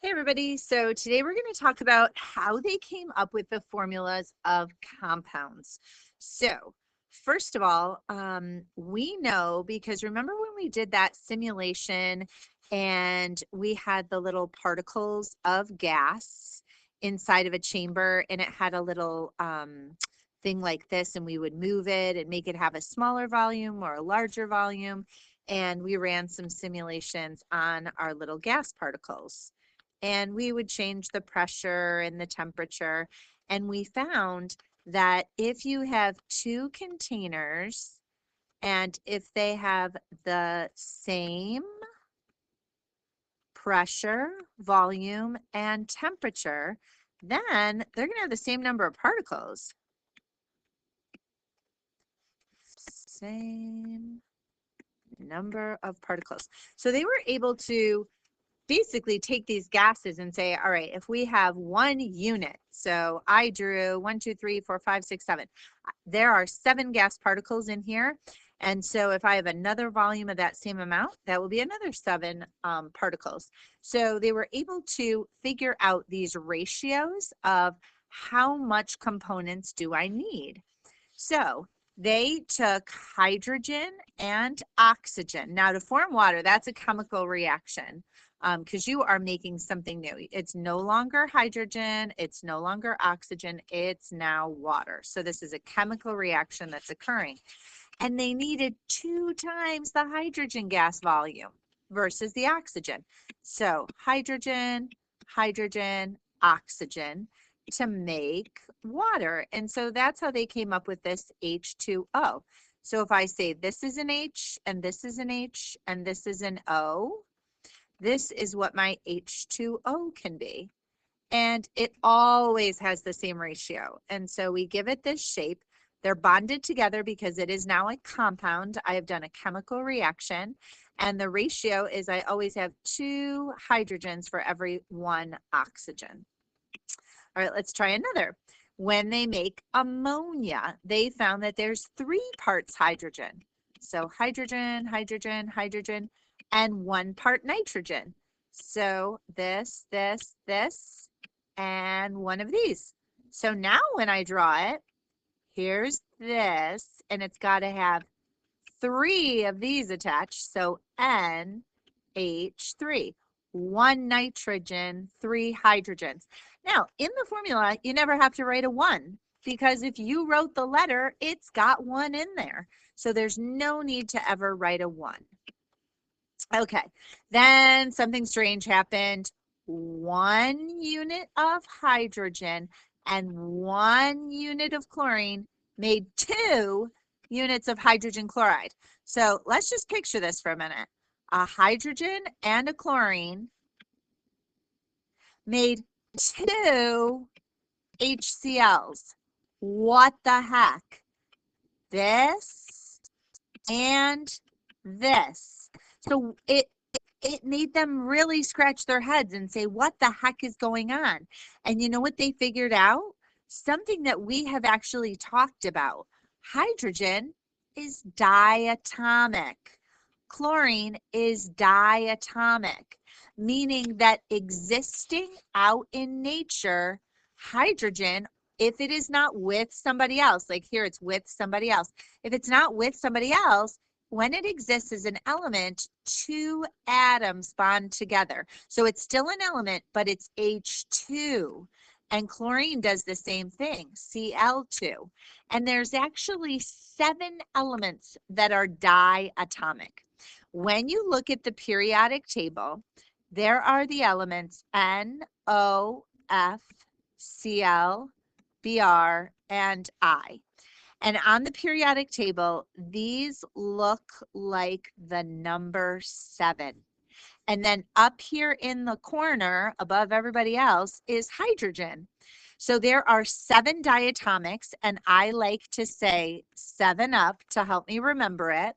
Hey everybody, so today we're going to talk about how they came up with the formulas of compounds. So first of all, we know because remember when we did that simulation and we had the little particles of gas inside of a chamber and it had a little thing like this and we would move it and make it have a smaller volume or a larger volume, and we ran some simulations on our little gas particles. And we would change the pressure and the temperature. And we found that if you have two containers and if they have the same pressure, volume, and temperature, then they're going to have the same number of particles. Same number of particles. So they were able to basically take these gases and say, all right, if we have one unit, so I drew 1, 2, 3, 4, 5, 6, 7. There are 7 gas particles in here. And so if I have another volume of that same amount, that will be another 7 particles. So they were able to figure out these ratios of how much components do I need. So they took hydrogen and oxygen. Now to form water, that's a chemical reaction. Because you are making something new. It's no longer hydrogen, it's no longer oxygen, it's now water. So this is a chemical reaction that's occurring. And they needed 2 times the hydrogen gas volume versus the oxygen. So hydrogen, hydrogen, oxygen to make water. And so that's how they came up with this H2O. So if I say this is an H and this is an H and this is an O, this is what my H2O can be. And it always has the same ratio. And so we give it this shape. They're bonded together because it is now a compound. I have done a chemical reaction. And the ratio is I always have 2 hydrogens for every 1 oxygen. All right, let's try another. When they make ammonia, they found that there's 3 parts hydrogen. So hydrogen, hydrogen, hydrogen, and 1 part nitrogen. So this, this, this, and 1 of these. So now when I draw it, here's this, and it's got to have 3 of these attached. So NH3, 1 nitrogen, 3 hydrogens. Now, in the formula, you never have to write a 1 because if you wrote the letter, it's got 1 in there. So there's no need to ever write a 1. Okay, then something strange happened. 1 unit of hydrogen and 1 unit of chlorine made 2 units of hydrogen chloride. So let's just picture this for a minute. A hydrogen and a chlorine made 2 HCl's. What the heck? This and this. So it made them really scratch their heads and say, what the heck is going on? And you know what they figured out? Something that we have actually talked about. Hydrogen is diatomic. Chlorine is diatomic, meaning that existing out in nature, hydrogen, if it is not with somebody else, like here it's with somebody else, if it's not with somebody else, when it exists as an element, 2 atoms bond together. So it's still an element, but it's H2. And chlorine does the same thing, Cl2. And there's actually 7 elements that are diatomic. When you look at the periodic table, there are the elements N, O, F, Cl, Br, and I. And on the periodic table, these look like the number 7. And then up here in the corner above everybody else is hydrogen. So there are 7 diatomics, and I like to say 7 up to help me remember it.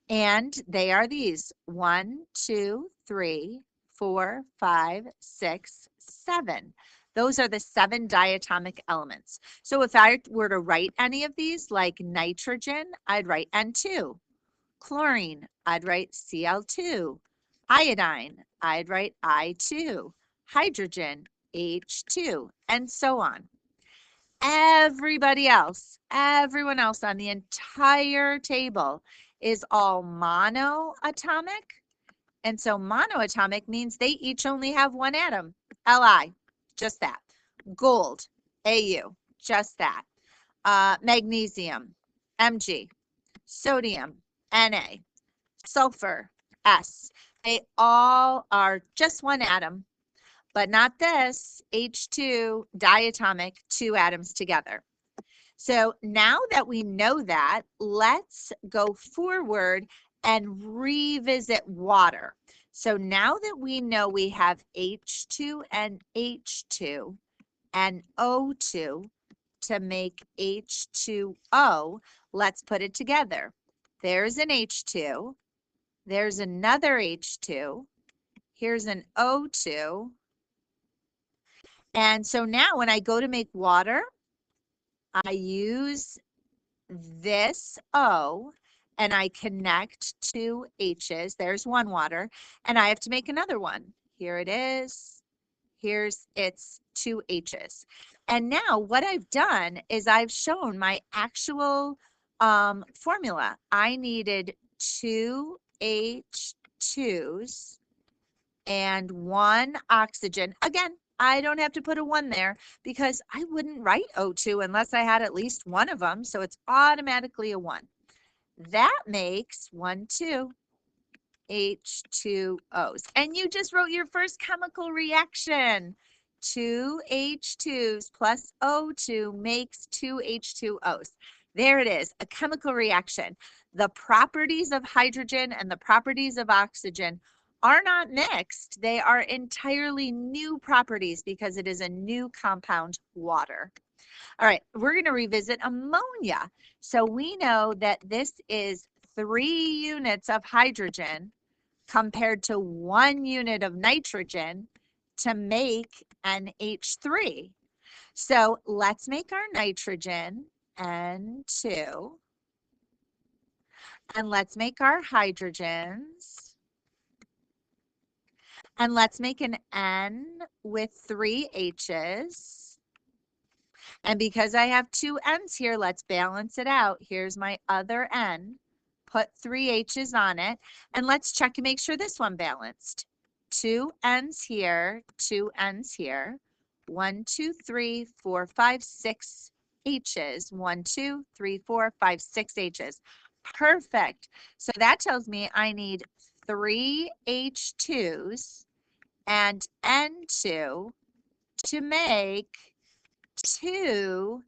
And they are these 1, 2, 3, 4, 5, 6, 7. Those are the 7 diatomic elements. So if I were to write any of these, like nitrogen, I'd write N2. Chlorine, I'd write Cl2. Iodine, I'd write I2. hydrogen, H2, and so on. Everyone else on the entire table is all monoatomic. And so monoatomic means they each only have one atom, Li, just that. Gold, Au, just that. Magnesium, Mg. Sodium, Na. Sulfur, S. They all are just one atom, but not this, H2, diatomic, two atoms together. So now that we know that, let's go forward and revisit water. So now that we know we have H2 and H2 and O2 to make H2O, let's put it together. There's an H2, there's another H2, here's an O2, and so now when I go to make water, I use this O and I connect two H's. There's one water, and I have to make another one. Here it is. Here's its two H's. And now what I've done is I've shown my actual formula. I needed two H2s and one oxygen. Again, I don't have to put a 1 there because I wouldn't write O2 unless I had at least one of them. So it's automatically a 1. That makes 1, 2 H2Os. And you just wrote your first chemical reaction. 2 H2s plus O2 makes 2 H2Os. There it is, a chemical reaction. The properties of hydrogen and the properties of oxygen are not mixed. They are entirely new properties because it is a new compound, water. All right, we're going to revisit ammonia. So we know that this is 3 units of hydrogen compared to 1 unit of nitrogen to make an H3. So let's make our nitrogen N2, and let's make our hydrogens, and let's make an N with 3 H's. And because I have 2 N's here, let's balance it out. Here's my other N. Put 3 H's on it, and let's check and make sure this one balanced. 2 N's here, 2 N's here. 1, 2, 3, 4, 5, 6 H's. 1, 2, 3, 4, 5, 6 H's. Perfect. So that tells me I need 3 H2s and N2 to make 2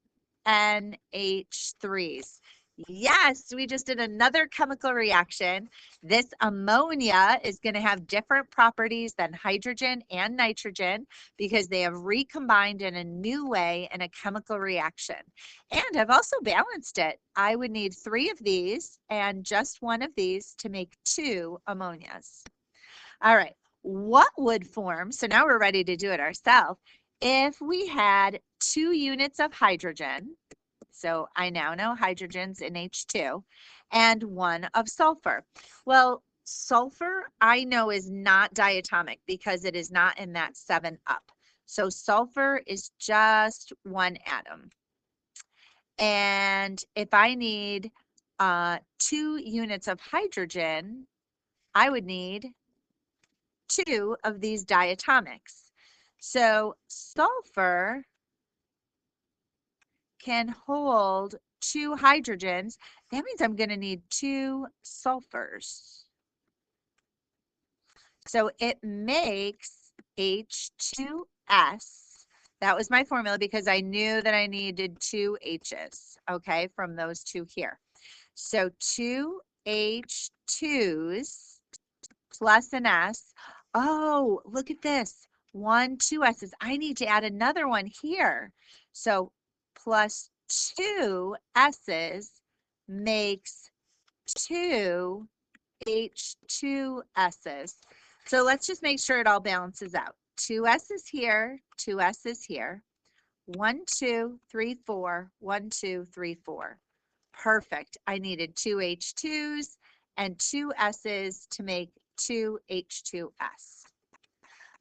NH3s. Yes, we just did another chemical reaction. This ammonia is going to have different properties than hydrogen and nitrogen because they have recombined in a new way in a chemical reaction. And I've also balanced it. I would need 3 of these and just 1 of these to make 2 ammonias. All right, what would form, so now we're ready to do it ourselves, if we had 2 units of hydrogen, so I now know hydrogen's in H2, and 1 of sulfur. Well, sulfur I know is not diatomic because it is not in that 7 up. So sulfur is just 1 atom. And if I need 2 units of hydrogen, I would need 2 of these diatomics. So sulfur can hold 2 hydrogens. That means I'm going to need 2 sulfurs. So it makes H2S. That was my formula because I knew that I needed 2 H's, okay, from those 2 here. So 2 H2s plus an S. Oh, look at this. 1, 2 S's. I need to add another one here. So plus 2 S's makes 2 H2S's. So let's just make sure it all balances out. 2 S's here, 2 S's here. 1, 2, 3, 4, 1, 2, 3, 4. Perfect. I needed 2 H2s and 2 S's to make 2 H2S.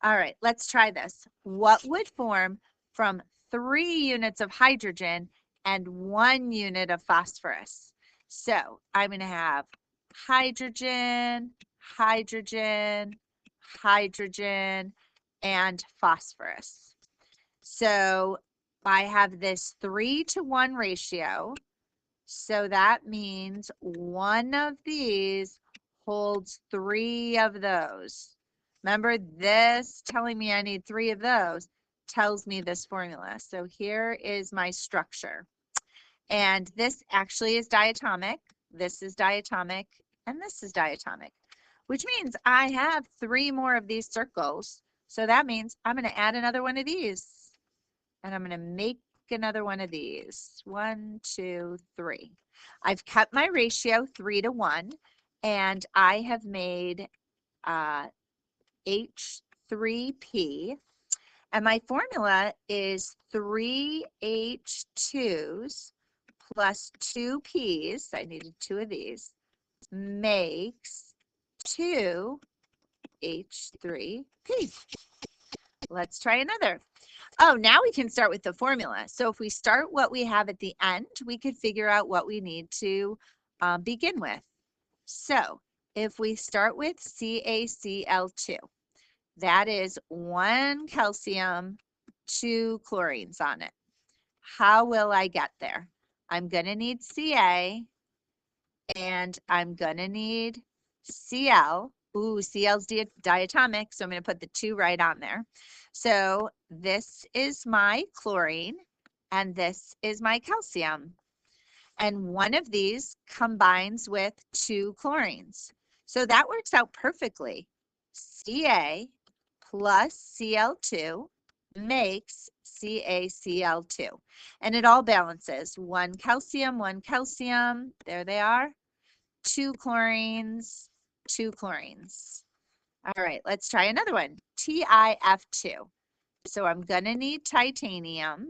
All right, let's try this. What would form from 3 units of hydrogen and 1 unit of phosphorus? So I'm going to have hydrogen, hydrogen, hydrogen, and phosphorus. So I have this 3-to-1 ratio. So that means one of these holds 3 of those. Remember, this telling me I need 3 of those tells me this formula. So here is my structure. And this actually is diatomic. This is diatomic. And this is diatomic, which means I have 3 more of these circles. So that means I'm going to add another one of these. And I'm going to make another one of these. 1, 2, 3. I've kept my ratio 3-to-1, and I have made H3P. And my formula is 3 H2s plus 2 P's, I needed 2 of these, makes 2 H3P. Let's try another. Oh, now we can start with the formula. So if we start what we have at the end, we could figure out what we need to begin with. So if we start with CaCl2, that is 1 calcium, 2 chlorines on it. How will I get there? I'm going to need Ca, and I'm going to need Cl. Ooh, Cl's diatomic, so I'm going to put the 2 right on there. So this is my chlorine, and this is my calcium. And one of these combines with 2 chlorines. So that works out perfectly. Ca plus Cl2 makes CaCl2. And it all balances. 1 calcium, 1 calcium. There they are. 2 chlorines, 2 chlorines. All right, let's try another one. TiF2. So I'm going to need titanium.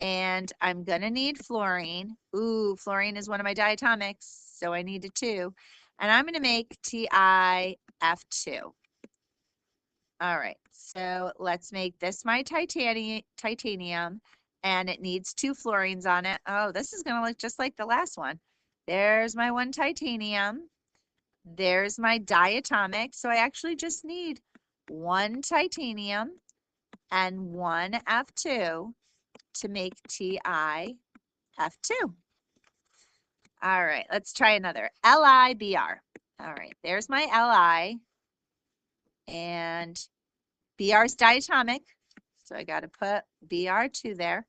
And I'm going to need fluorine. Ooh, fluorine is one of my diatomics, so I need a 2. And I'm going to make TiF2. All right, so let's make this my titanium, and it needs 2 fluorines on it. Oh, this is going to look just like the last one. There's my 1 titanium. There's my diatomic. So I actually just need 1 titanium and 1 F2 to make TiF2. All right, let's try another. LiBr. All right, there's my Li. And Br is diatomic. So I got to put Br2 there.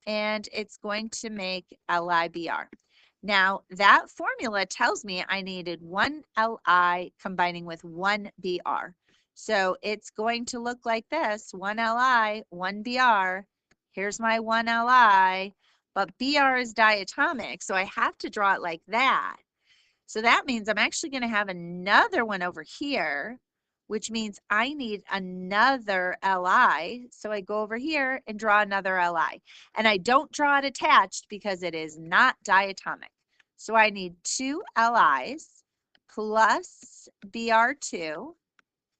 And it's going to make LiBr. Now, that formula tells me I needed 1 Li combining with 1 Br. So it's going to look like this, 1 Li, 1 Br. Here's my 1 Li, but Br is diatomic, so I have to draw it like that. So that means I'm actually going to have another one over here, which means I need another Li. So I go over here and draw another Li. And I don't draw it attached because it is not diatomic. So I need 2 Lis plus Br2,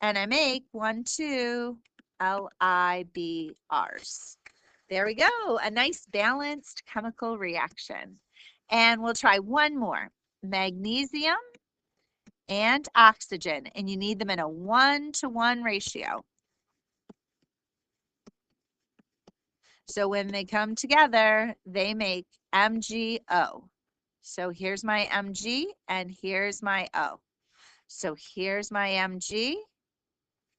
and I make 1, 2 LiBrs. There we go, a nice balanced chemical reaction. And we'll try one more. Magnesium and oxygen, and you need them in a 1-to-1 ratio. So when they come together, they make MgO. So here's my Mg, and here's my O. So here's my Mg,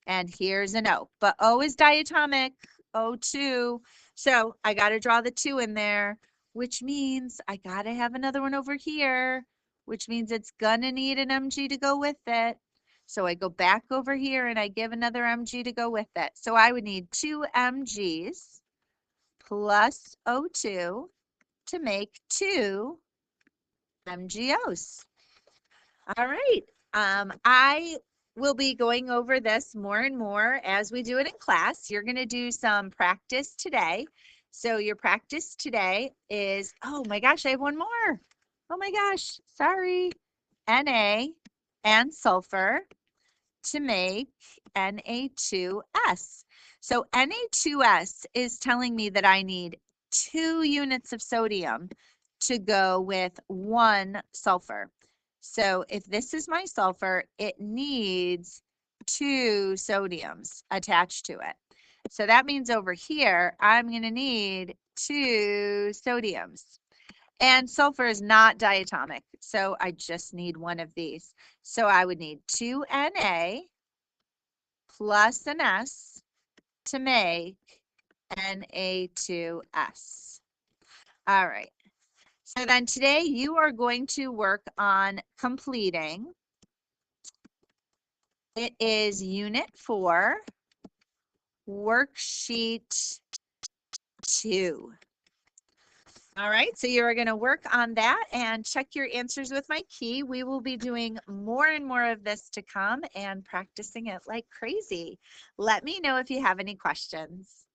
and here's an O. But O is diatomic, O2. So I got to draw the 2 in there, which means I got to have another one over here, which means it's going to need an Mg to go with it. So I go back over here and I give another Mg to go with it. So I would need 2 Mgs plus O2 to make 2 MgOs. All right. I will be going over this more and more as we do it in class. You're going to do some practice today. So your practice today is, oh my gosh, I have one more. Oh my gosh, sorry. Na and sulfur. to make Na2S. So Na2S is telling me that I need 2 units of sodium to go with 1 sulfur. So if this is my sulfur, it needs 2 sodiums attached to it. So that means over here, I'm going to need 2 sodiums. And sulfur is not diatomic, so I just need one of these. So I would need 2 Na plus an S to make Na2S. All right. So then today you are going to work on completing. It is Unit 4, Worksheet 2. All right, so you are going to work on that and check your answers with my key. We will be doing more and more of this to come and practicing it like crazy. Let me know if you have any questions.